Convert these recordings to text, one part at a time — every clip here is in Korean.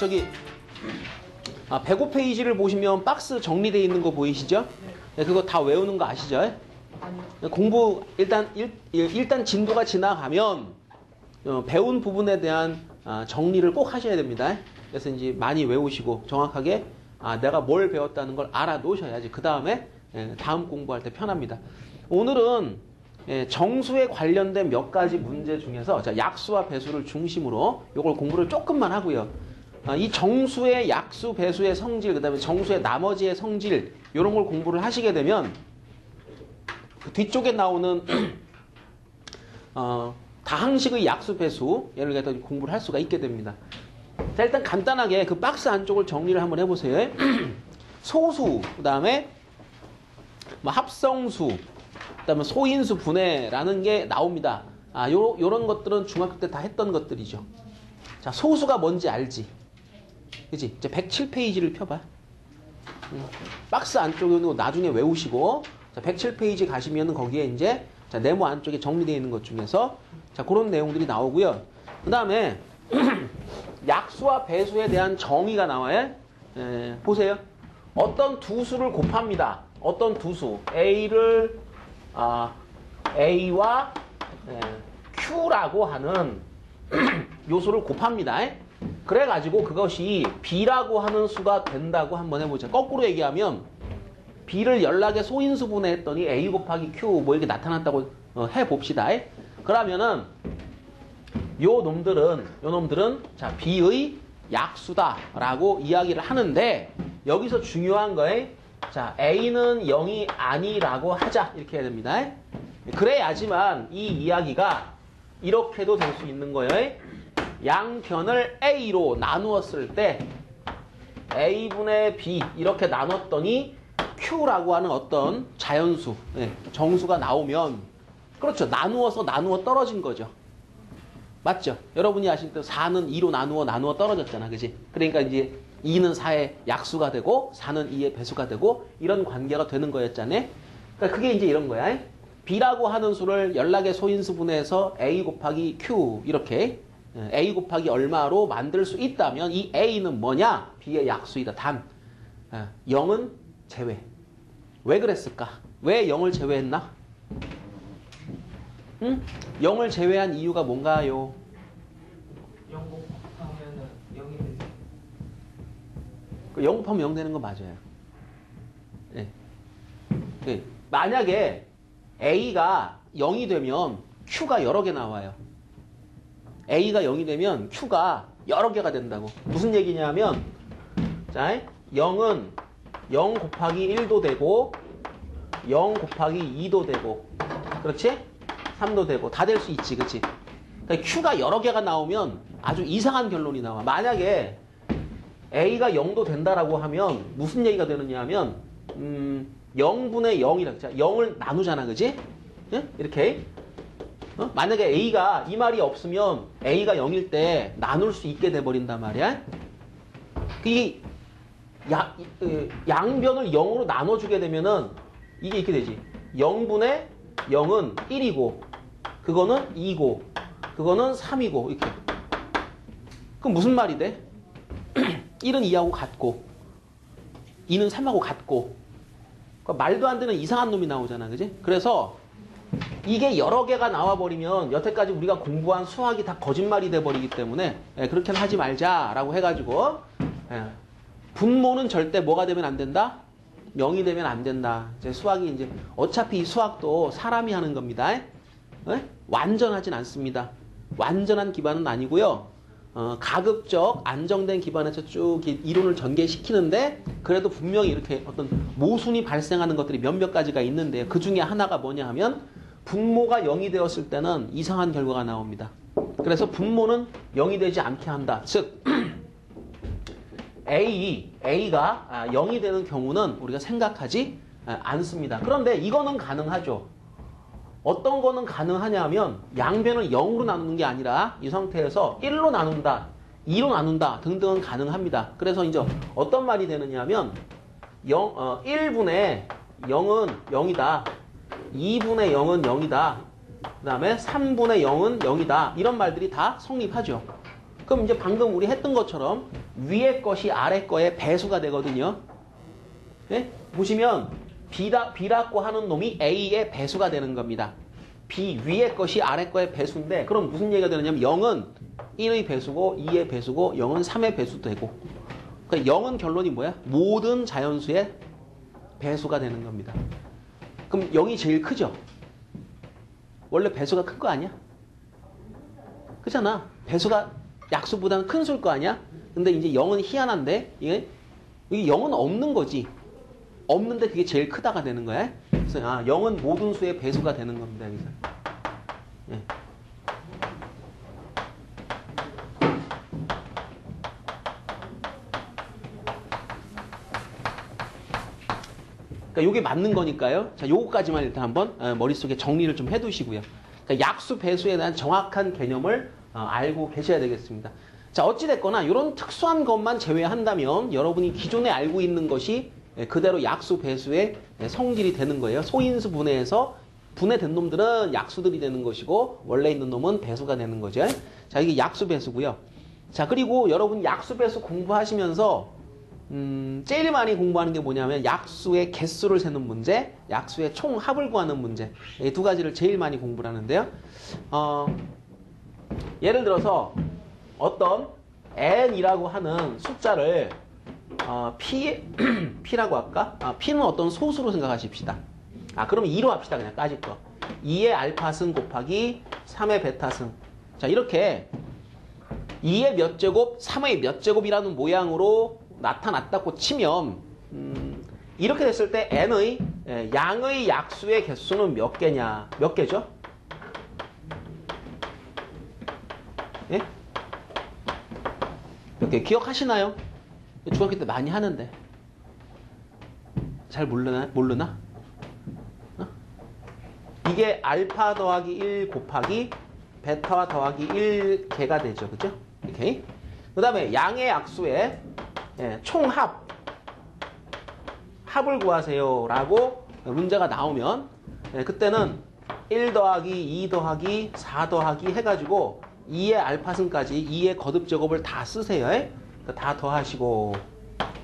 저기 105페이지를 보시면 박스 정리되어 있는 거 보이시죠? 네, 그거 다 외우는 거 아시죠? 아니요. 공부 일단 진도가 지나가면 배운 부분에 대한 정리를 꼭 하셔야 됩니다. 그래서 이제 많이 외우시고 정확하게 내가 뭘 배웠다는 걸 알아 놓으셔야지 그 다음에 다음 공부할 때 편합니다. 오늘은 정수에 관련된 몇 가지 문제 중에서 약수와 배수를 중심으로 이걸 공부를 조금만 하고요. 이 정수의 약수, 배수의 성질, 그 다음에 정수의 나머지의 성질 이런 걸 공부를 하시게 되면 그 뒤쪽에 나오는 다항식의 약수, 배수 얘를 갖다 공부를 할 수가 있게 됩니다. 자, 일단 간단하게 그 박스 안쪽을 정리를 한번 해보세요. 소수, 그 다음에 뭐 합성수, 그 다음에 소인수 분해라는 게 나옵니다. 요런 것들은 중학교 때 다 했던 것들이죠. 자, 소수가 뭔지 알지? 그치? 이제 107페이지를 펴봐. 박스 안쪽은 나중에 외우시고, 자, 107페이지 가시면은 거기에 이제, 자, 네모 안쪽에 정리되어 있는 것 중에서, 자, 그런 내용들이 나오고요. 그 다음에, 약수와 배수에 대한 정의가 나와요. 보세요. 어떤 두 수를 곱합니다. 어떤 두 수. A를, A와 Q라고 하는 요소를 곱합니다. 그래가지고 그것이 B라고 하는 수가 된다고 한번 해보자. 거꾸로 얘기하면 B를 연락의 소인수분해 했더니 A 곱하기 Q 뭐 이렇게 나타났다고 해봅시다. 그러면은 요 놈들은 자 B의 약수다라고 이야기를 하는데 여기서 중요한 거에 자 A는 0이 아니라고 하자 이렇게 해야 됩니다. 그래야지만 이 이야기가 이렇게도 될 수 있는 거예요. 양변을 A로 나누었을 때 A분의 B 이렇게 나눴더니 Q라고 하는 어떤 자연수, 정수가 나오면 그렇죠. 나누어 떨어진 거죠. 맞죠? 여러분이 아실 때 4는 2로 나누어 떨어졌잖아. 그지? 그러니까 이제 2는 4의 약수가 되고 4는 2의 배수가 되고 이런 관계가 되는 거였잖아요. 그러니까 그게 이제 이런 거야. B라고 하는 수를 연락의 소인수분해해서 A 곱하기 Q 이렇게 A 곱하기 얼마로 만들 수 있다면 이 A는 뭐냐? B의 약수이다. 단 0은 제외. 왜 그랬을까? 왜 0을 제외했나? 0을 제외한 이유가 뭔가요? 0 곱하면은 0이 되죠. 0 곱하면 0 되는 거 맞아요. 네. 만약에 A가 0이 되면 Q가 여러 개 나와요. A가 0이 되면 Q가 여러 개가 된다고. 무슨 얘기냐면 자, 0은 0 곱하기 1도 되고 0 곱하기 2도 되고 그렇지? 3도 되고 다 될 수 있지. 그치? 그러니까 Q가 여러 개가 나오면 아주 이상한 결론이 나와. 만약에 A가 0도 된다라고 하면 무슨 얘기가 되느냐 하면 0분의 0이라 자 0을 나누잖아. 그치? 예? 이렇게 만약에 A가 이 말이 없으면 A가 0일 때 나눌 수 있게 돼버린단 말이야. 이 양변을 0으로 나눠주게 되면은 이게 이렇게 되지. 0분의 0은 1이고 그거는 2고 그거는 3이고 이렇게. 그럼 무슨 말이 돼? 1은 2하고 같고 2는 3하고 같고 그러니까 말도 안 되는 이상한 놈이 나오잖아. 그지? 그래서 이게 여러 개가 나와버리면 여태까지 우리가 공부한 수학이 다 거짓말이 돼버리기 때문에 그렇게는 하지 말자라고 해가지고 분모는 절대 뭐가 되면 안 된다? 0이 되면 안 된다. 이제 수학이 이제 어차피 이 수학도 사람이 하는 겁니다. 완전하진 않습니다. 완전한 기반은 아니고요. 가급적 안정된 기반에서 쭉 이론을 전개시키는데 그래도 분명히 이렇게 어떤 모순이 발생하는 것들이 몇몇 가지가 있는데 그 중에 하나가 뭐냐 하면 분모가 0이 되었을 때는 이상한 결과가 나옵니다. 그래서 분모는 0이 되지 않게 한다. 즉 A가 0이 되는 경우는 우리가 생각하지 않습니다. 그런데 이거는 가능하죠. 어떤 거는 가능하냐면 양변을 0으로 나누는 게 아니라 이 상태에서 1로 나눈다, 2로 나눈다 등등은 가능합니다. 그래서 이제 어떤 말이 되느냐면 1분의 0은 0이다. 2분의 0은 0이다. 그 다음에 3분의 0은 0이다. 이런 말들이 다 성립하죠. 그럼 이제 방금 우리 했던 것처럼 위에 것이 아래 거의 배수가 되거든요. 예? 보시면 B라고 하는 놈이 A의 배수가 되는 겁니다. B 위에 것이 아래 거의 배수인데 그럼 무슨 얘기가 되느냐면 0은 1의 배수고 2의 배수고 0은 3의 배수도 되고 그러니까 0은 결론이 뭐야? 모든 자연수의 배수가 되는 겁니다. 그럼 0이 제일 크죠? 원래 배수가 큰 거 아니야? 그잖아. 배수가 약수보다는 큰 수일 거 아니야? 근데 이제 0은 희한한데 이게 0은 없는 거지. 없는데 그게 제일 크다가 되는 거야. 그래서 0은 모든 수의 배수가 되는 겁니다. 여기서. 예. 그러니까 이게 맞는 거니까요. 자, 요거까지만 일단 한번 머릿속에 정리를 좀 해두시고요. 그러니까 약수, 배수에 대한 정확한 개념을 알고 계셔야 되겠습니다. 자, 어찌됐거나 이런 특수한 것만 제외한다면 여러분이 기존에 알고 있는 것이 그대로 약수, 배수의 성질이 되는 거예요. 소인수 분해에서 분해된 놈들은 약수들이 되는 것이고 원래 있는 놈은 배수가 되는 거죠. 자, 이게 약수, 배수고요. 자, 그리고 여러분 약수, 배수 공부하시면서 제일 많이 공부하는 게 뭐냐면 약수의 개수를 세는 문제, 약수의 총합을 구하는 문제. 이 두 가지를 제일 많이 공부를 하는데요. 예를 들어서 어떤 n이라고 하는 숫자를 P라고 할까? P는 어떤 소수로 생각하십시다. 그러면 2로 합시다. 그냥 까짓 거. 2의 알파승 곱하기 3의 베타승. 자, 이렇게 2의 몇 제곱, 3의 몇 제곱이라는 모양으로 나타났다고 치면 이렇게 됐을 때 n의 양의 약수의 개수는 몇 개냐? 몇 개죠? 예? 몇 개 기억하시나요? 중학교 때 많이 하는데 잘 모르나? 이게 알파 더하기 1 곱하기 베타와 더하기 1개가 되죠. 그죠? 이렇게. 그 다음에 양의 약수의 총합 합을 구하세요 라고 문제가 나오면 그때는 1 더하기 2 더하기 4 더하기 해가지고 2의 알파승까지 2의 거듭 제곱을 다 쓰세요. 그러니까 다 더하시고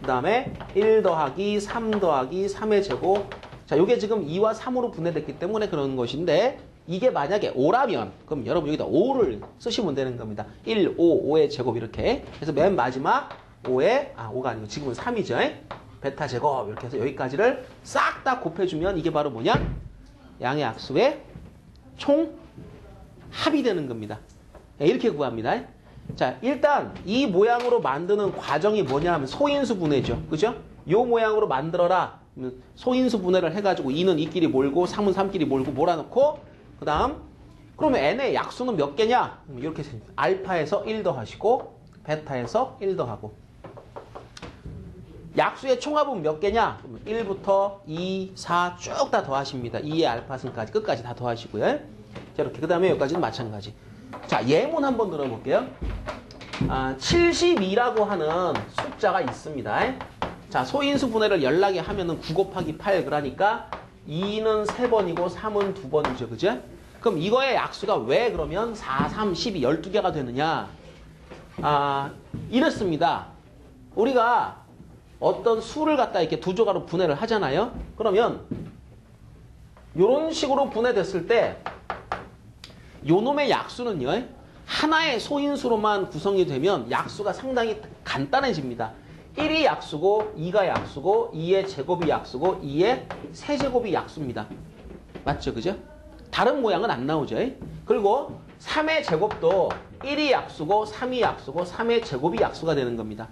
그 다음에 1 더하기 3 더하기 3의 제곱. 자, 요게 지금 2와 3으로 분해됐기 때문에 그런 것인데 이게 만약에 5라면 그럼 여러분 여기다 5를 쓰시면 되는 겁니다. 1, 5, 5의 제곱 이렇게. 그래서 맨 마지막 5에 5가 아니고 지금은 3이죠. 베타 제곱 이렇게 해서 여기까지를 싹 다 곱해주면 이게 바로 뭐냐? 양의 약수의 총 합이 되는 겁니다. 이렇게 구합니다. 자, 일단 이 모양으로 만드는 과정이 뭐냐 하면 소인수 분해죠. 그죠? 요 모양으로 만들어라. 소인수 분해를 해가지고 2는 2끼리 몰고 3은 3끼리 몰고 몰아넣고 그 다음 그러면 n의 약수는 몇 개냐? 이렇게 알파에서 1 더하시고 베타에서 1 더하고 약수의 총합은 몇 개냐? 1부터 2, 4 쭉 다 더하십니다. 2의 알파승까지 끝까지 다 더하시고요. 자, 이렇게 그 다음에 여기까지는 마찬가지. 자, 예문 한번 들어볼게요. 72라고 하는 숫자가 있습니다. 자, 소인수 분해를 연락에 하면은 9 곱하기 8 그러니까 2는 3번이고 3은 2번이죠. 그죠? 그럼 이거의 약수가 왜 그러면 4, 3, 12, 12개가 되느냐? 이렇습니다. 우리가 어떤 수를 갖다 이렇게 두 조각으로 분해를 하잖아요. 그러면 이런 식으로 분해됐을 때 요놈의 약수는요. 하나의 소인수로만 구성이 되면 약수가 상당히 간단해집니다. 1이 약수고 2가 약수고 2의 제곱이 약수고 2의 세제곱이 약수입니다. 맞죠? 그죠? 다른 모양은 안 나오죠. 그리고 3의 제곱도 1이 약수고 3이 약수고 3의 제곱이 약수가 되는 겁니다.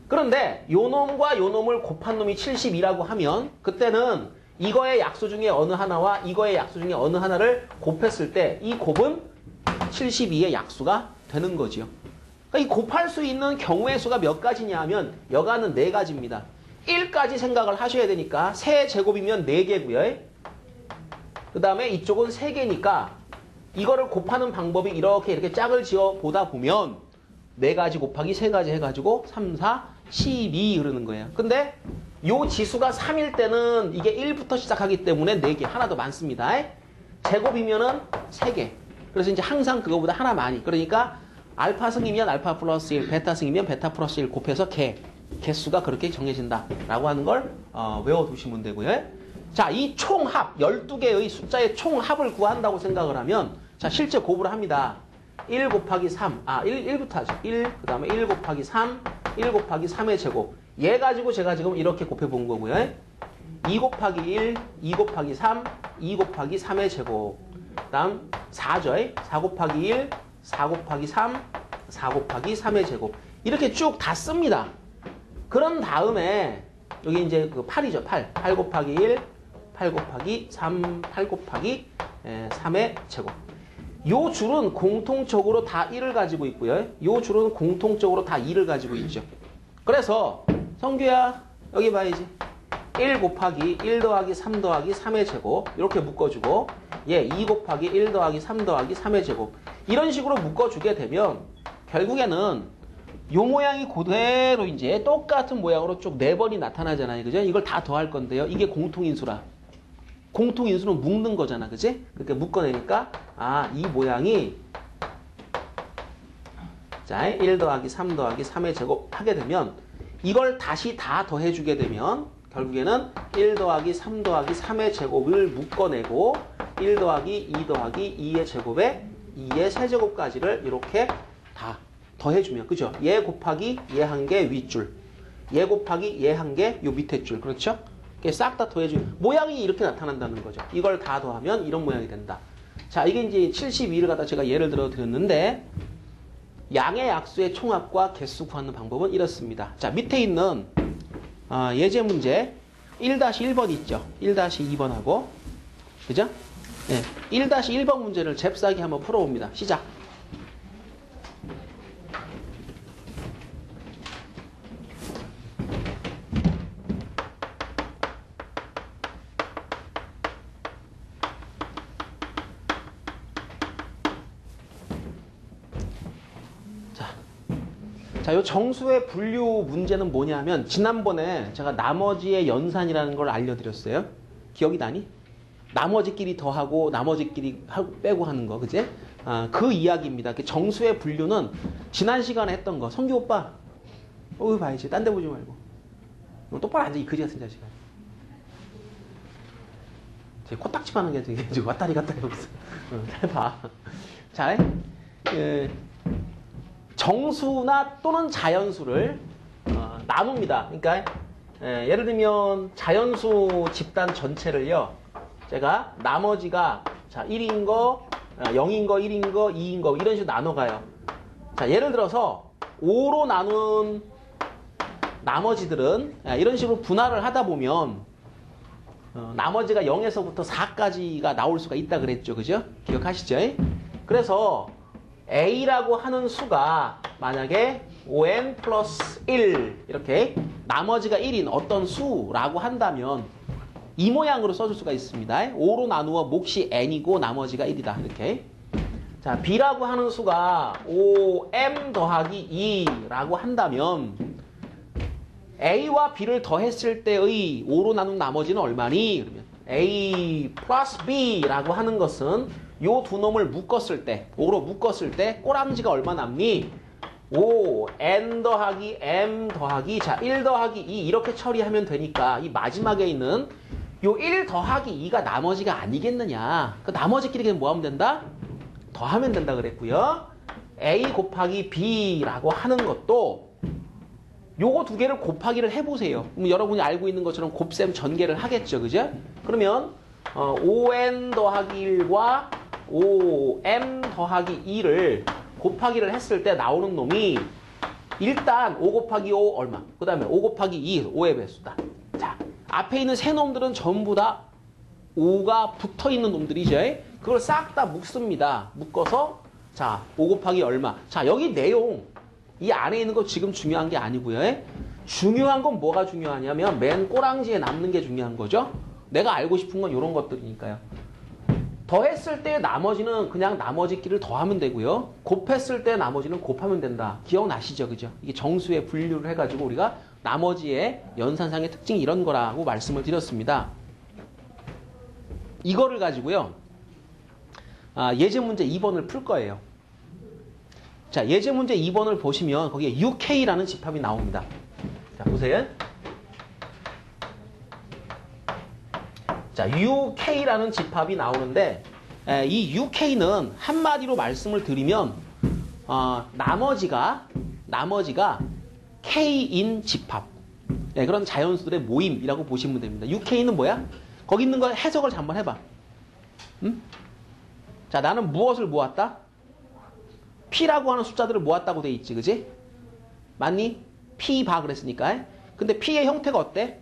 그런데 요 놈과 요 놈을 곱한 놈이 72라고 하면 그때는 이거의 약수 중에 어느 하나와 이거의 약수 중에 어느 하나를 곱했을 때 이 곱은 72의 약수가 되는 거지요. 그러니까 이 곱할 수 있는 경우의 수가 몇 가지냐 하면 여가는 4가지입니다. 1까지 생각을 하셔야 되니까 세제곱이면 4개고요. 그 다음에 이쪽은 3개니까 이거를 곱하는 방법이 이렇게 짝을 지어 보다 보면 4가지 곱하기 3가지 해가지고 3, 4, 12 흐르는 거예요. 근데 요 지수가 3일 때는 이게 1부터 시작하기 때문에 4개, 하나 더 많습니다. 제곱이면은 3개. 그래서 이제 항상 그거보다 하나 많이. 그러니까 알파 승이면 알파 플러스 1, 베타 승이면 베타 플러스 1 곱해서 개수가 그렇게 정해진다라고 하는 걸 외워두시면 되고요. 자, 이 총합, 12개의 숫자의 총합을 구한다고 생각을 하면 자, 실제 곱을 합니다. 1 곱하기 3, 1부터 하죠. 1, 그 다음에 1 곱하기 3, 1 곱하기 3의 제곱. 얘 가지고 제가 지금 이렇게 곱해본 거고요. 2 곱하기 1, 2 곱하기 3, 2 곱하기 3의 제곱. 그 다음 4죠. 4 곱하기 1, 4 곱하기 3, 4 곱하기 3의 제곱. 이렇게 쭉 다 씁니다. 그런 다음에 여기 이제 그 8이죠. 8. 8 곱하기 1, 8 곱하기 3, 8 곱하기 3의 제곱. 요 줄은 공통적으로 다 1을 가지고 있고요. 요 줄은 공통적으로 다 2를 가지고 있죠. 그래서 성규야 여기 봐야지. 1 곱하기 1 더하기 3 더하기 3의 제곱 이렇게 묶어주고 얘 2 곱하기 1 더하기 3 더하기 3의 제곱 이런 식으로 묶어주게 되면 결국에는 요 모양이 그대로 이제 똑같은 모양으로 쭉 4번이 나타나잖아요. 그죠? 이걸 다 더할 건데요. 이게 공통인수라. 공통인수는 묶는 거잖아. 그치? 그렇게 묶어내니까 이 모양이 자, 1 더하기 3 더하기 3의 제곱 하게 되면 이걸 다시 다 더해주게 되면 결국에는 1 더하기 3 더하기 3의 제곱을 묶어내고 1 더하기 2 더하기 2의 제곱에 2의 세제곱까지를 이렇게 다 더해주면 그죠? 얘 곱하기 얘 한 개 윗줄 얘 곱하기 얘 한 개 요 밑에 줄 그렇죠? 싹 다 더해주면 모양이 이렇게 나타난다는 거죠. 이걸 다 더하면 이런 모양이 된다. 자, 이게 이제 72를 갖다 제가 예를 들어 드렸는데 양의 약수의 총합과 개수 구하는 방법은 이렇습니다. 자, 밑에 있는 예제 문제 1-1번 있죠. 1-2번하고 그죠? 네, 1-1번 문제를 잽싸게 한번 풀어봅니다. 시작. 자, 요 정수의 분류 문제는 뭐냐면 지난번에 제가 나머지의 연산이라는 걸 알려드렸어요. 기억이 나니? 나머지끼리 더하고 나머지끼리 빼고 하는 거, 그지? 그 이야기입니다. 정수의 분류는 지난 시간에 했던 거. 성규 오빠, 봐야지. 딴 데 보지 말고. 똑바로 앉아, 이 그지 같은 자식아. 코딱지만 하는 게 되게 왔다리 갔다리 하고 있어. 잘 봐. 자, 정수나 또는 자연수를 나눕니다. 그러니까 예를 들면 자연수 집단 전체를요. 제가 나머지가 자 1인 거, 0인 거, 1인 거, 2인 거 이런 식으로 나눠가요. 자, 예를 들어서 5로 나눈 나머지들은 이런 식으로 분할을 하다 보면 나머지가 0에서부터 4까지가 나올 수가 있다 그랬죠. 그죠? 기억하시죠? 그래서 A라고 하는 수가 만약에 5n 플러스 1 이렇게 나머지가 1인 어떤 수라고 한다면 이 모양으로 써줄 수가 있습니다. 5로 나누어 몫이 n이고 나머지가 1이다. 이렇게. 자, B라고 하는 수가 5m 더하기 2라고 한다면 A와 B를 더했을 때의 5로 나눈 나머지는 얼마니? 그러면 A 플러스 B라고 하는 것은 요 두 놈을 묶었을 때, 5로 묶었을 때 꼬랑지가 얼마 남니? 5, n 더하기 m 더하기 자 1 더하기 2 이렇게 처리하면 되니까 이 마지막에 있는 요 1 더하기 2가 나머지가 아니겠느냐. 그 나머지끼리 그냥 뭐 하면 된다? 더하면 된다 그랬고요. A 곱하기 B라고 하는 것도 요거 두 개를 곱하기를 해보세요. 그럼 여러분이 알고 있는 것처럼 곱셈 전개를 하겠죠. 그죠? 그러면 5n 더하기 1과 5m 더하기 2를 곱하기를 했을 때 나오는 놈이 일단 5 곱하기 5 얼마? 그 다음에 5 곱하기 2, 5의 배수다. 자, 앞에 있는 세 놈들은 전부 다 5가 붙어있는 놈들이죠. 그걸 싹 다 묶습니다. 묶어서 자, 5 곱하기 얼마? 자, 여기 내용 이 안에 있는 거 지금 중요한 게 아니고요. 중요한 건 뭐가 중요하냐면 맨 꼬랑지에 남는 게 중요한 거죠. 내가 알고 싶은 건 이런 것들이니까요. 더했을 때 나머지는 그냥 나머지끼리를 더하면 되고요. 곱했을 때 나머지는 곱하면 된다. 기억나시죠? 그죠? 이게 정수의 분류를 해가지고 우리가 나머지의 연산상의 특징이 이런 거라고 말씀을 드렸습니다. 이거를 가지고요. 예제 문제 2번을 풀 거예요. 자, 예제 문제 2번을 보시면 거기에 UK라는 집합이 나옵니다. 자, 보세요. 자, UK라는 집합이 나오는데 이 UK는 한마디로 말씀을 드리면 나머지가 K인 집합. 네, 그런 자연수들의 모임이라고 보시면 됩니다. UK는 뭐야? 거기 있는 거 해석을 한번 해봐. 응? 자, 나는 무엇을 모았다? P라고 하는 숫자들을 모았다고 돼 있지, 그지? 맞니? P바 그랬으니까. 근데 P의 형태가 어때?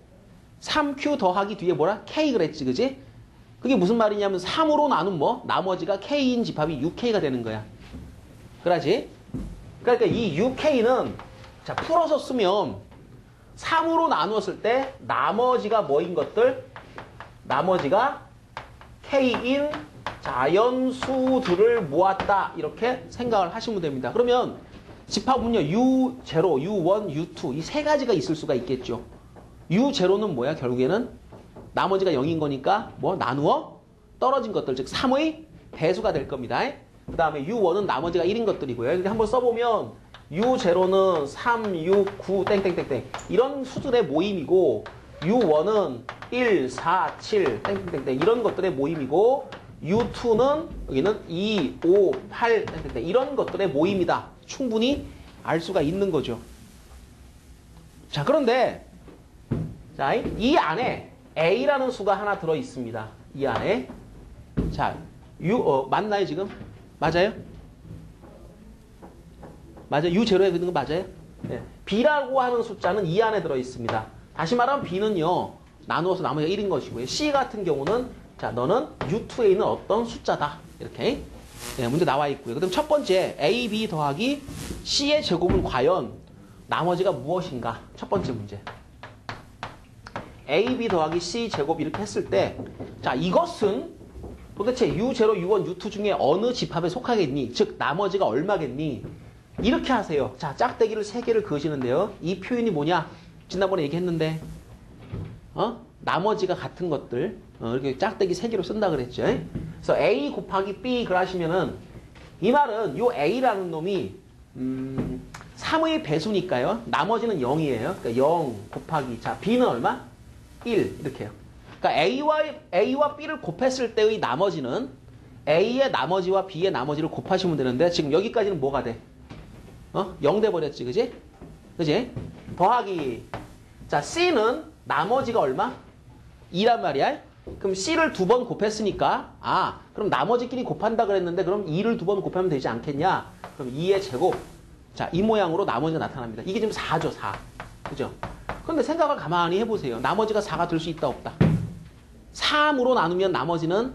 3Q 더하기 뒤에 뭐라? K 그랬지, 그지? 그게 무슨 말이냐면 3으로 나눈 뭐? 나머지가 K인 집합이 UK가 되는 거야. 그러지? 그러니까 이 UK는 자, 풀어서 쓰면 3으로 나누었을 때 나머지가 뭐인 것들? 나머지가 K인 자연수들을 모았다. 이렇게 생각을 하시면 됩니다. 그러면 집합은요. U0, U1, U2 이 세 가지가 있을 수가 있겠죠. U0는 뭐야? 결국에는 나머지가 0인 거니까 뭐 나누어 떨어진 것들 즉 3의 배수가 될 겁니다. 그 다음에 U1은 나머지가 1인 것들이고요. 이렇게 한번 써보면 U0는 3, 6, 9 땡땡땡땡 이런 수들의 모임이고 U1은 1, 4, 7 땡땡땡땡 이런 것들의 모임이고 U2는 여기는 2, 5, 8 땡땡땡 이런 것들의 모임이다. 충분히 알 수가 있는 거죠. 자, 그런데 자, 이 안에 A라는 수가 하나 들어 있습니다. 이 안에 자, 맞나요 지금? 맞아요? 맞아요? U0에 있는 거 맞아요? 네. B라고 하는 숫자는 이 안에 들어 있습니다. 다시 말하면 B는요 나누어서 나머지가 1인 것이고요. C 같은 경우는 자, 너는 U2에 있는 어떤 숫자다. 이렇게 네, 문제 나와 있고요. 그럼 첫 번째 A, B 더하기 C의 제곱은 과연 나머지가 무엇인가? 첫 번째 문제. A, B 더하기 C 제곱 이렇게 했을 때 자, 이것은 도대체 U0, U1, U2 중에 어느 집합에 속하겠니? 즉 나머지가 얼마겠니? 이렇게 하세요. 자, 짝대기를 3개를 그으시는데요. 이 표현이 뭐냐? 지난번에 얘기했는데 나머지가 같은 것들 이렇게 짝대기 3개로 쓴다 그랬죠. 그래서 A 곱하기 B 그걸 하시면은 이 말은 요 A라는 놈이 3의 배수니까요. 나머지는 0이에요. 그러니까 0 곱하기 자 B는 얼마? 1 이렇게 해요. 그러니까 A와 B를 곱했을 때의 나머지는 A의 나머지와 B의 나머지를 곱하시면 되는데 지금 여기까지는 뭐가 돼? 0 돼버렸지, 그지? 그지? 더하기 자 C는 나머지가 얼마? 2란 말이야. 그럼 C를 2번 곱했으니까 그럼 나머지끼리 곱한다 그랬는데 그럼 2를 2번 곱하면 되지 않겠냐? 그럼 2의 제곱 자, 이 모양으로 나머지가 나타납니다. 이게 지금 4죠, 4. 그죠? 그런데 생각을 가만히 해보세요. 나머지가 4가 될 수 있다, 없다? 3으로 나누면 나머지는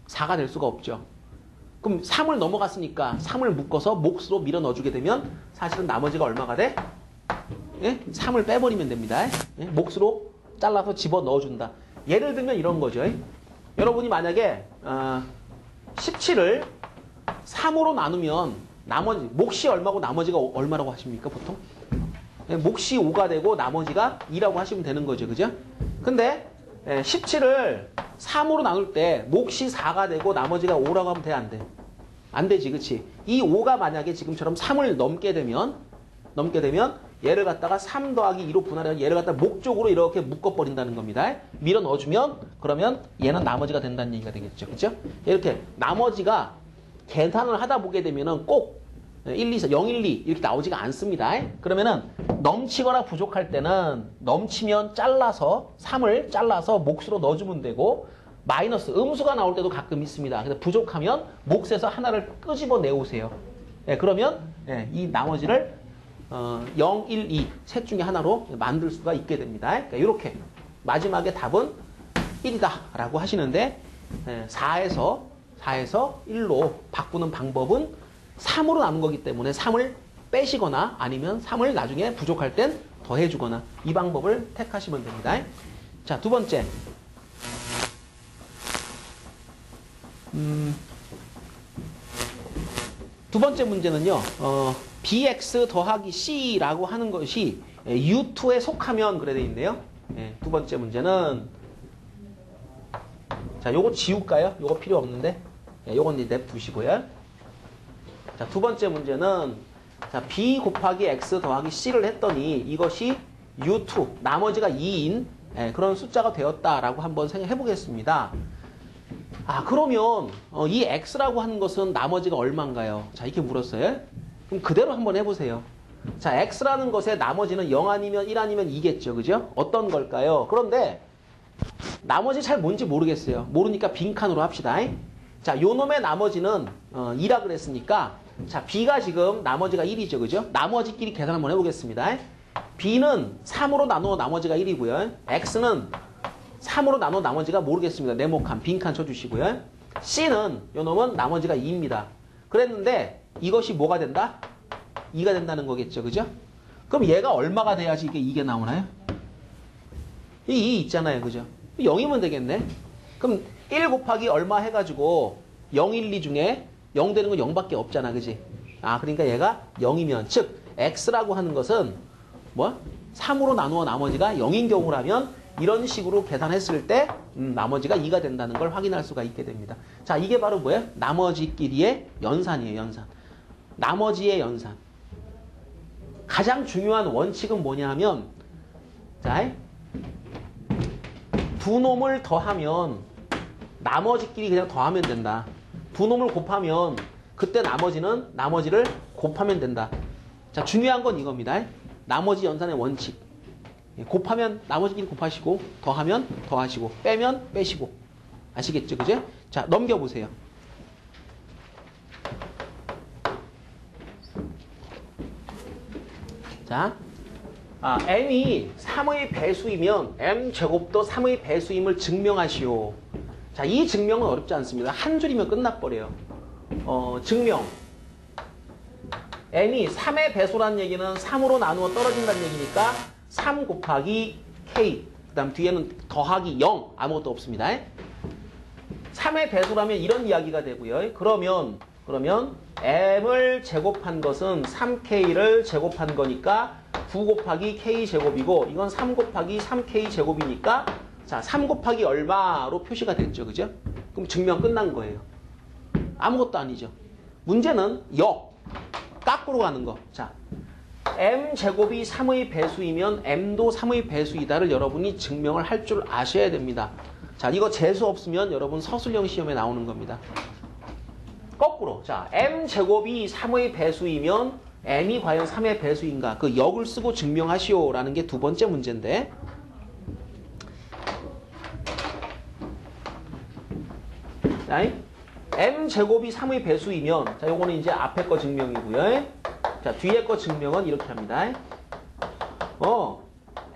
4가 될 수가 없죠. 그럼 3을 넘어갔으니까 3을 묶어서 몫으로 밀어 넣어주게 되면 사실은 나머지가 얼마가 돼? 예? 3을 빼버리면 됩니다. 예? 몫으로 잘라서 집어 넣어준다. 예를 들면 이런 거죠. 여러분이 만약에 17을 3으로 나누면 나머지 몫이 얼마고 나머지가 얼마라고 하십니까 보통? 예, 몫이 5가 되고 나머지가 2라고 하시면 되는 거죠. 그죠? 근데 17을 3으로 나눌 때 몫이 4가 되고 나머지가 5라고 하면 돼, 안 돼? 안 되지, 그치? 이 5가 만약에 지금처럼 3을 넘게 되면 얘를 갖다가 3 더하기 2로 분할해서 얘를 갖다가 목 쪽으로 이렇게 묶어버린다는 겁니다. 밀어 넣어주면 그러면 얘는 나머지가 된다는 얘기가 되겠죠. 그죠? 이렇게 나머지가 계산을 하다 보게 되면은 꼭 1, 2, 4, 0, 1, 2 이렇게 나오지가 않습니다. 그러면은 넘치거나 부족할 때는 넘치면 잘라서 3을 잘라서 몫으로 넣어주면 되고 마이너스 음수가 나올 때도 가끔 있습니다. 그래서 부족하면 몫에서 하나를 끄집어 내오세요. 그러면 이 나머지를 0, 1, 2 셋 중에 하나로 만들 수가 있게 됩니다. 그러니까 이렇게 마지막에 답은 1이다 라고 하시는데 4에서 1로 바꾸는 방법은 3으로 나눈 거기 때문에 3을 빼시거나 아니면 3을 나중에 부족할 땐 더해주거나 이 방법을 택하시면 됩니다. 자, 두 번째. 두 번째 문제는요. bx 더하기 c라고 하는 것이 u2에 속하면 그래 돼 있네요. 두 번째 문제는 자, 요거 지울까요? 요거 필요 없는데 요건 이제 냅두시고요. 자, 두 번째 문제는 자, B 곱하기 X 더하기 C를 했더니 이것이 U2, 나머지가 2인 그런 숫자가 되었다라고 한번 생각해 보겠습니다. 그러면 이 X라고 하는 것은 나머지가 얼마인가요? 자, 이렇게 물었어요. 그럼 그대로 한번 해보세요. 자, X라는 것의 나머지는 0 아니면 1 아니면 2겠죠. 그죠? 어떤 걸까요? 그런데 나머지 잘 뭔지 모르겠어요. 모르니까 빈칸으로 합시다. 자, 요 놈의 나머지는 2라 그랬으니까 자, B가 지금 나머지가 1이죠. 그죠? 나머지끼리 계산 한번 해보겠습니다. B는 3으로 나누어 나머지가 1이고요. X는 3으로 나누어 나머지가 모르겠습니다. 네모칸, 빈칸 쳐주시고요. C는 요 놈은 나머지가 2입니다. 그랬는데 이것이 뭐가 된다? 2가 된다는 거겠죠. 그죠? 그럼 얘가 얼마가 돼야지 이게 나오나요? 이 2 있잖아요. 그죠? 0이면 되겠네. 그럼 1 곱하기 얼마 해가지고 0, 1, 2 중에 0 되는 건 0밖에 없잖아. 그지? 그러니까 얘가 0이면 즉 X라고 하는 것은 뭐? 3으로 나누어 나머지가 0인 경우라면 이런 식으로 계산했을 때 나머지가 2가 된다는 걸 확인할 수가 있게 됩니다. 자, 이게 바로 뭐예요? 나머지끼리의 연산이에요. 연산. 나머지의 연산. 가장 중요한 원칙은 뭐냐 하면 자, 두 놈을 더하면 나머지끼리 그냥 더하면 된다. 두 놈을 곱하면 그때 나머지를 곱하면 된다. 자, 중요한 건 이겁니다. 나머지 연산의 원칙. 곱하면 나머지끼리 곱하시고 더하면 더하시고 빼면 빼시고. 아시겠죠? 그죠? 자, 넘겨보세요. 자, m이 3의 배수이면 m제곱도 3의 배수임을 증명하시오. 자, 이 증명은 어렵지 않습니다. 한 줄이면 끝나버려요. 증명. m이 3의 배수라는 얘기는 3으로 나누어 떨어진다는 얘기니까 3 곱하기 k, 그 다음 뒤에는 더하기 0, 아무것도 없습니다. 3의 배수라면 이런 이야기가 되고요. 그러면 m을 제곱한 것은 3k를 제곱한 거니까 9 곱하기 k 제곱이고 이건 3 곱하기 3k 제곱이니까 자, 3 곱하기 얼마로 표시가 됐죠. 그죠? 그럼 증명 끝난 거예요. 아무것도 아니죠. 문제는 거꾸로 가는 거. 자, m제곱이 3의 배수이면 m도 3의 배수이다를 여러분이 증명을 할 줄 아셔야 됩니다. 자, 이거 재수 없으면 여러분 서술형 시험에 나오는 겁니다. 거꾸로. 자, m제곱이 3의 배수이면 m이 과연 3의 배수인가? 그 역을 쓰고 증명하시오라는 게 두 번째 문제인데. 자, m제곱이 3의 배수이면 자, 요거는 이제 앞에 거 증명이고요. 자, 뒤에 거 증명은 이렇게 합니다.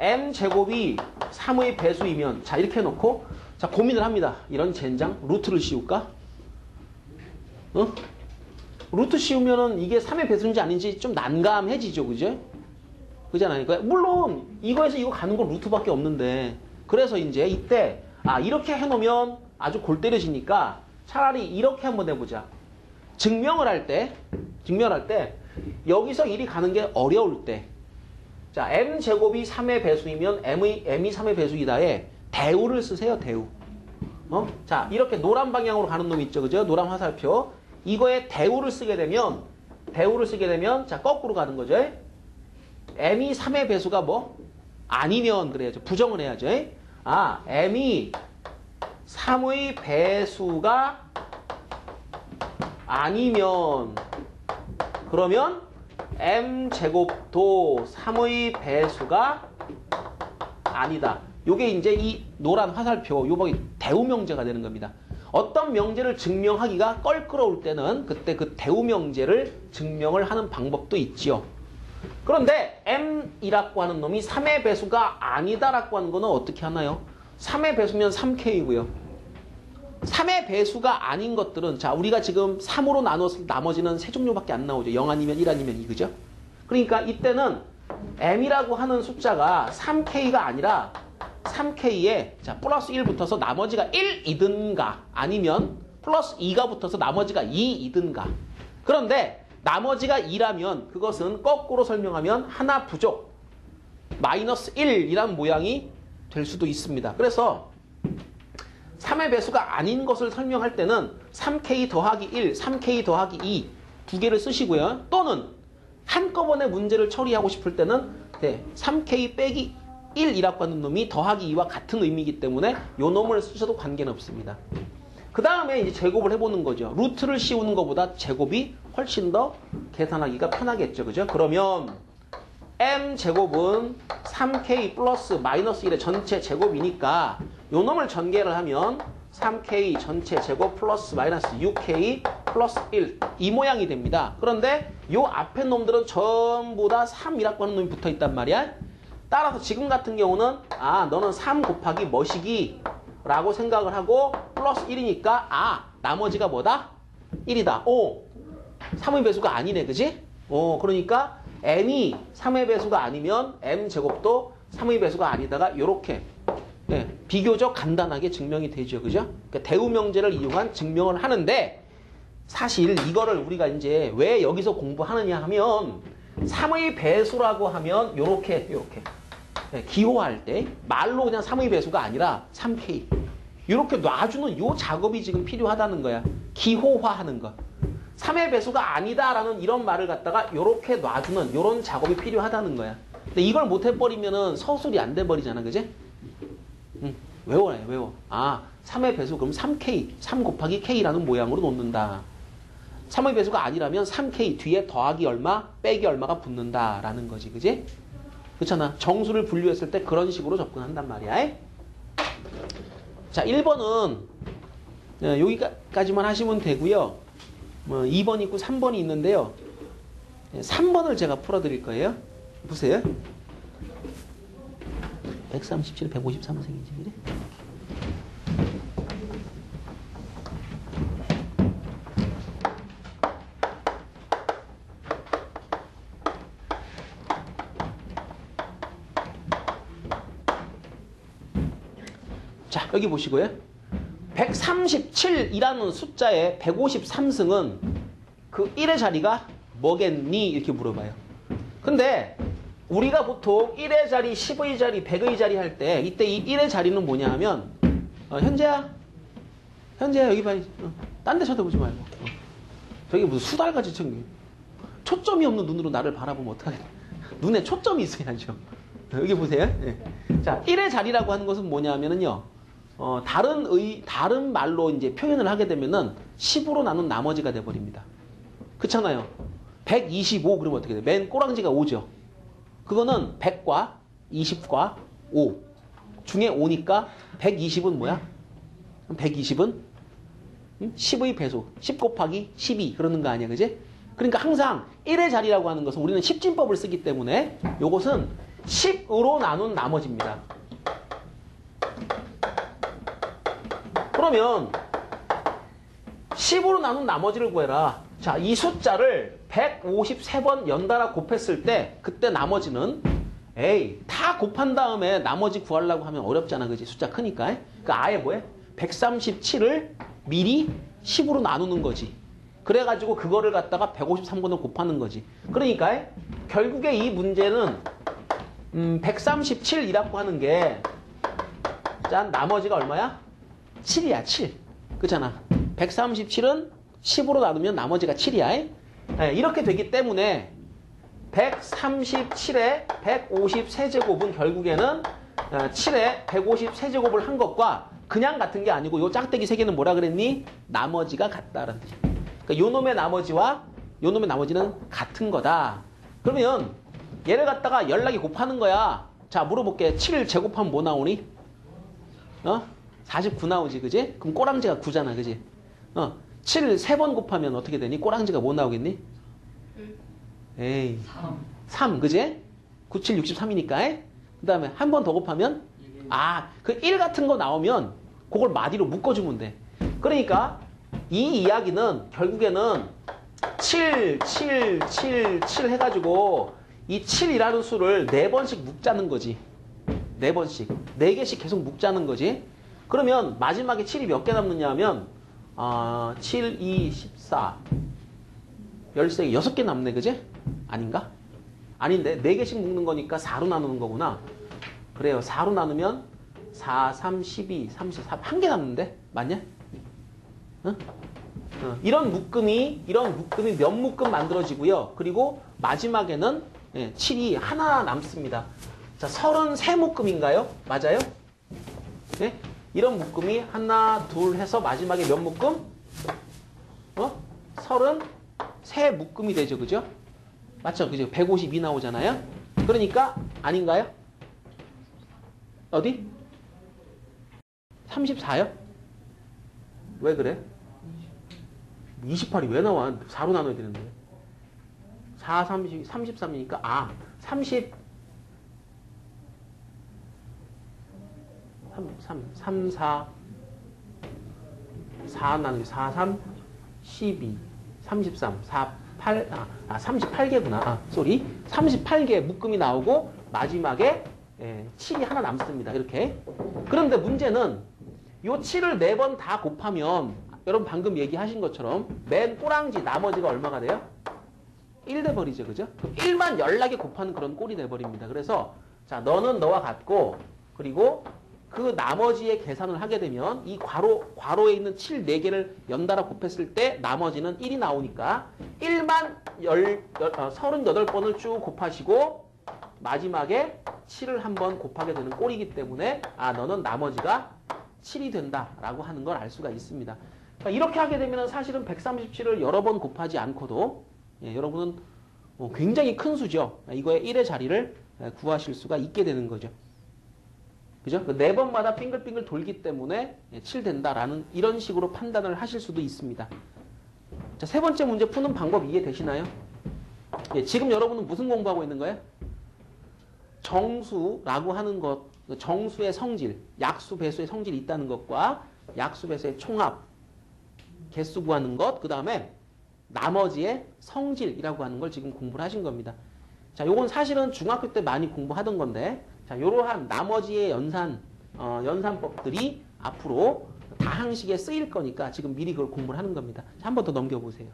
m제곱이 3의 배수이면 자, 이렇게 해놓고 자, 고민을 합니다. 이런 젠장 루트를 씌울까? 루트 씌우면은 이게 3의 배수인지 아닌지 좀 난감해지죠. 그죠? 그잖아요. 물론 이거에서 이거 가는 건 루트밖에 없는데 그래서 이제 이때 이렇게 해놓으면 아주 골 때려지니까 차라리 이렇게 한번 해보자. 증명을 할 때 여기서 1이 가는 게 어려울 때 자, m제곱이 3의 배수이면 m이 3의 배수이다에 대우를 쓰세요. 대우. 자, 이렇게 노란 방향으로 가는 놈이 있죠. 그죠? 노란 화살표. 이거에 대우를 쓰게 되면 자, 거꾸로 가는 거죠. m이 3의 배수가 뭐? 아니면 그래야죠. 부정을 해야죠. m이 3의 배수가 아니면 그러면 m제곱도 3의 배수가 아니다. 요게 이제 이 노란 화살표, 요게 대우 명제가 되는 겁니다. 어떤 명제를 증명하기가 껄끄러울 때는 그때 그 대우 명제를 증명을 하는 방법도 있지요. 그런데 m이라고 하는 놈이 3의 배수가 아니다라고 하는 거는 어떻게 하나요? 3의 배수면 3k이고요. 3의 배수가 아닌 것들은 자, 우리가 지금 3으로 나눴을 나머지는 세 종류밖에 안 나오죠. 0 아니면 1 아니면 2, 그죠? 그러니까 이때는 m이라고 하는 숫자가 3k가 아니라 3k에 자, 플러스 1 붙어서 나머지가 1이든가 아니면 플러스 2가 붙어서 나머지가 2이든가. 그런데 나머지가 2라면 그것은 거꾸로 설명하면 하나 부족 마이너스 1이란 모양이 될 수도 있습니다. 그래서 3의 배수가 아닌 것을 설명할 때는 3k 더하기 1, 3k 더하기 2 두 개를 쓰시고요. 또는 한꺼번에 문제를 처리하고 싶을 때는 3K 빼기 1이라고 하는 놈이 더하기 2와 같은 의미이기 때문에 요 놈을 쓰셔도 관계는 없습니다. 그 다음에 이제 제곱을 해보는 거죠. 루트를 씌우는 것보다 제곱이 훨씬 더 계산하기가 편하겠죠. 그죠? 그러면 m제곱은 3k 플러스 마이너스 1의 전체 제곱이니까 요 놈을 전개를 하면 3k 전체 제곱 플러스 마이너스 6k 플러스 1 이 모양이 됩니다. 그런데 요 앞에 놈들은 전부 다 3이라고 하는 놈이 붙어 있단 말이야. 따라서 지금 같은 경우는 너는 3 곱하기 뭐시기 라고 생각을 하고 플러스 1이니까 나머지가 뭐다? 1이다. 3의 배수가 아니네. 그지? 그러니까 m이 3의 배수가 아니면 m제곱도 3의 배수가 아니다가 요렇게 비교적 간단하게 증명이 되죠. 그죠? 그러니까 대우명제를 이용한 증명을 하는데 사실 이거를 우리가 이제 왜 여기서 공부하느냐 하면 3의 배수라고 하면 요렇게 기호할 때 말로 그냥 3의 배수가 아니라 3K 이렇게 놔주는 요 작업이 지금 필요하다는 거야. 기호화하는 거. 3의 배수가 아니다라는 이런 말을 갖다가 요렇게 놔주는 요런 작업이 필요하다는 거야. 근데 이걸 못 해버리면은 서술이 안 돼버리잖아. 그지? 외워. 3의 배수 그럼 3K 3 곱하기 K라는 모양으로 놓는다. 3의 배수가 아니라면 3K 뒤에 더하기 얼마 빼기 얼마가 붙는다라는 거지. 그지? 그렇잖아. 정수를 분류했을 때 그런 식으로 접근한단 말이야. 자, 1번은 여기까지만 하시면 되고요. 2번 있고 3번이 있는데요. 3번을 제가 풀어드릴 거예요. 보세요. 137, 153생이지. 그래? 자, 여기 보시고요. 137이라는 숫자의 153승은 그 1의 자리가 뭐겠니? 이렇게 물어봐요. 근데 우리가 보통 1의 자리, 10의 자리, 100의 자리 할 때 이때 이 1의 자리는 뭐냐 하면 현재야 여기 봐. 딴 데 쳐다보지 말고. 저기 무슨 수달같이 초점이 없는 눈으로 나를 바라보면 어떡하겠냐. 눈에 초점이 있어야죠. 여기 보세요. 자, 1의 자리라고 하는 것은 뭐냐 하면은요. 다른 말로 이제 표현을 하게 되면은 10으로 나눈 나머지가 돼버립니다. 그렇잖아요. 125 그러면 어떻게 돼? 맨 꼬랑지가 5죠. 그거는 100과 20과 5 중에 5니까 120은 뭐야? 120은 10의 배수 10 곱하기 12 그러는 거 아니야. 그지? 그러니까 항상 1의 자리라고 하는 것은 우리는 10진법을 쓰기 때문에 요것은 10으로 나눈 나머지입니다. 그러면 10으로 나눈 나머지를 구해라. 자, 이 숫자를 153번 연달아 곱했을 때 그때 나머지는 다 곱한 다음에 나머지 구하려고 하면 어렵잖아. 그지? 숫자 크니까. 그러니까 아예 뭐해? 137을 미리 10으로 나누는 거지. 그래가지고 그거를 갖다가 153번을 곱하는 거지. 그러니까 결국에 이 문제는 137이라고 하는 게 짠 나머지가 얼마야? 7이야. 7. 그렇잖아. 137은 10으로 나누면 나머지가 7이야. 이렇게 되기 때문에 137에 153제곱은 결국에는 7에 153제곱을 한 것과 그냥 같은 게 아니고 요 짝대기 3개는 뭐라 그랬니? 나머지가 같다라는 뜻이야. 그러니까 요 놈의 나머지와 요 놈의 나머지는 같은 거다. 그러면 얘를 갖다가 연락이 곱하는 거야. 자, 물어볼게. 7을 제곱하면 뭐 나오니? 49 나오지. 그지? 그럼 꼬랑지가 9잖아. 그지? 7을 3번 곱하면 어떻게 되니? 꼬랑지가 뭐 나오겠니? 에이. 3. 그지? 9, 7, 63이니까. 그 다음에 한 번 더 곱하면? 그 1 같은 거 나오면 그걸 마디로 묶어주면 돼. 그러니까 이 이야기는 결국에는 7, 7, 7, 7 해가지고 이 7이라는 수를 4번씩 묶자는 거지. 4번씩. 4개씩 계속 묶자는 거지. 그러면 마지막에 7이 몇 개 남느냐 하면 7, 2, 14 13개 6개 남네. 그지? 아닌가? 아닌데 4개씩 묶는 거니까 4로 나누는 거구나. 그래요. 4로 나누면 4, 3, 12, 34 한 개 남는데? 맞냐? 이런 묶음이 몇 묶음 만들어지고요. 그리고 마지막에는 7이 하나 남습니다. 자, 33묶음인가요? 맞아요? 네? 이런 묶음이 하나, 둘 해서 마지막에 몇 묶음? 33묶음이 되죠. 그죠? 맞죠? 그죠? 152 나오잖아요? 그러니까 아닌가요? 어디? 34요? 왜 그래? 28이 왜 나와? 4로 나눠야 되는데. 4, 33이니까 30 3, 4 나누기 4, 3, 12, 33, 4, 8, 38개구나. 쏘리. 38개 묶음이 나오고 마지막에 7이 하나 남습니다. 이렇게. 그런데 문제는 요 7을 4번 다 곱하면 여러분 방금 얘기하신 것처럼 맨 꼬랑지 나머지가 얼마가 돼요? 1 돼버리죠. 그죠? 그럼 1만 연락에 곱하는 그런 꼴이 돼버립니다. 그래서 자, 너는 너와 같고 그리고 그 나머지의 계산을 하게 되면 이 괄호에 있는 7 4개를 연달아 곱했을 때 나머지는 1이 나오니까 1만 38번을 쭉 곱하시고 마지막에 7을 한번 곱하게 되는 꼴이기 때문에 너는 나머지가 7이 된다라고 하는 걸 알 수가 있습니다. 그러니까 이렇게 하게 되면 사실은 137을 여러 번 곱하지 않고도 여러분은 굉장히 큰 수죠. 이거의 1의 자리를 구하실 수가 있게 되는 거죠. 그죠? 4번마다 빙글빙글 돌기 때문에 7 된다라는 이런 식으로 판단을 하실 수도 있습니다. 자, 세 번째 문제 푸는 방법 이해되시나요? 지금 여러분은 무슨 공부하고 있는 거예요? 정수라고 하는 것, 정수의 성질, 약수, 배수의 성질이 있다는 것과 약수, 배수의 총합, 개수 구하는 것, 그 다음에 나머지의 성질이라고 하는 걸 지금 공부를 하신 겁니다. 자, 요건 사실은 중학교 때 많이 공부하던 건데, 자, 이러한 나머지의 연산법들이 앞으로 다항식에 쓰일 거니까 지금 미리 그걸 공부를 하는 겁니다. 한 번 더 넘겨보세요.